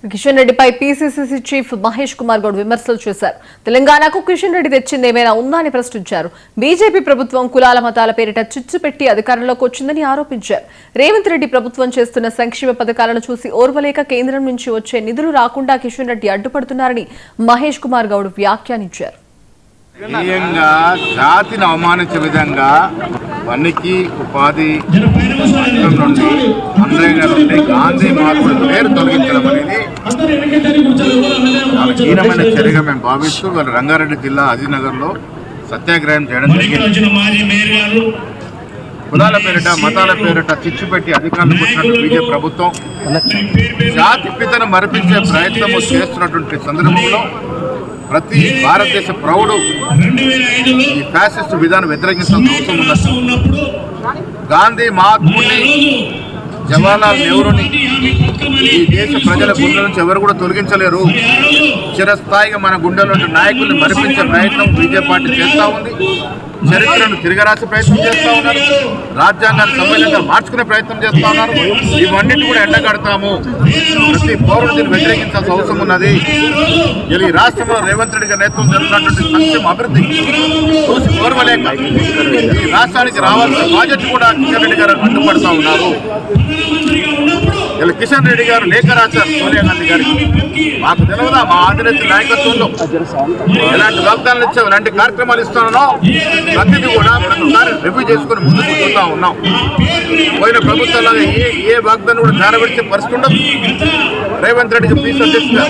కిషన్ రెడ్డిపై PCC chief Mahesh Kumar Goud విమర్శలు చేశారు. తెలంగాణకు కిషన్ రెడ్డి తెచ్చింది ఏమైనా ఉందా అని ప్రశ్నించారు. బీజేపీ ప్రభుత్వం కులాల మతాల పేరిట చిచ్చు పెట్టి అధికారంలోకి వచ్చిందని ఆరోపించారు. రేవంత్ రెడ్డి ప్రభుత్వం చేస్తున్న సంక్షేమ పథకాలను చూసి ఓర్వలేక కేంద్రం నుంచి వచ్చే నిధులు రాకుండా కిషన్ రెడ్డి అడ్డుపడుతున్నారని మహేష్ కుమార్ గౌడ్ వ్యాఖ్యానించారు. జాతిని అవమానించే విధంగా వనికి ఉపాధి నుండి అన్రేగా నుండి గాంధీ మార్పుల పేరు తొలగించడం అనేది చాలా హీనమైన చర్యగా మేము భావిస్తూ వాళ్ళు రంగారెడ్డి జిల్లా అజీనగర్లో సత్యాగ్రహం చేయడం జరిగింది. కులాల పేరిట మతాల పేరిట చిచ్చు పెట్టి అధికారులకు వచ్చినటువంటి బీజేపీ ప్రభుత్వం జాతి పితను మరిపించే ప్రయత్నము చేస్తున్నటువంటి సందర్భంలో ప్రతి భారతదేశ ప్రౌఢు ఈ ఫ్యాసిస్ట్ విధానం వ్యతిరేకించాల్సిన అవసరం ఉన్నది. గాంధీ మహాత్ముని జవహర్లాల్ నెహ్రూని ఈ దేశ ప్రజల గుండెల నుంచి ఎవరు కూడా తొలగించలేరు. చిరస్థాయిగా మన గుండెలో నాయకుల్ని మరిపించే ప్రయత్నం బీజేపీ పార్టీ చేస్తూ ఉంది. చరిత్రను తిరగరాసే ప్రయత్నం చేస్తూ ఉన్నారు. రాజ్యాంగాన్ని సమ్మేళనంగా మార్చుకునే ప్రయత్నం చేస్తూ ఉన్నారు. ఇవన్నిటి కూడా ఎండగడతాము. ప్రతి పౌరుడు దీన్ని వ్యతిరేకించాల్సిన అవసరం ఉన్నది. ఈ రాష్ట్రంలో రేవంత్ రెడ్డి గారి నేతృత్వం జరుగుతున్నటువంటి సంక్షేమ అభివృద్ధి చూసి ఓర్వలేక ఈ రాష్ట్రానికి రావాల్సిన బాధ్యత కూడా కిషన్ రెడ్డి గారు అడ్డుపడుతూ ఉన్నారు. ఇలా కిషన్ రెడ్డి గారు లేఖ రాశారు సోనియా గాంధీ గారికి. మాకు తెలియదా మా ఆదిరేత నాయకత్వంలో ఎలాంటి వాగ్దానాలు ఇచ్చాం, ఎలాంటి కార్యక్రమాలు ఇస్తున్నానో ప్రతిదీ కూడా ప్రతిసారి రివ్యూ చేసుకుని ముందుకు పోతా ఉన్నాం. పోయిన ప్రభుత్వంలో ఏ వాగ్దానం కూడా నెరవేర్చే పరిస్థితి ఉండదు. రేవంత్ రెడ్డికి పీస్ అధ్యక్షుగా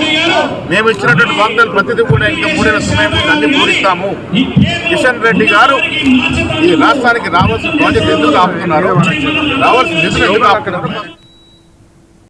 మేము ఇచ్చినటువంటి వాగ్దానాలు ప్రతిదీ కూడా ఇంకా 3 నెలల సమయం అన్ని పూరిస్తాము. కిషన్ రెడ్డి గారు ఈ రాష్ట్రానికి రావాల్సిన ప్రాజెక్ట్ ఎందుకు ఆపుతున్నారు, రావాల్సిన నిధులు ఎందుకు ఆపుతున్నారు?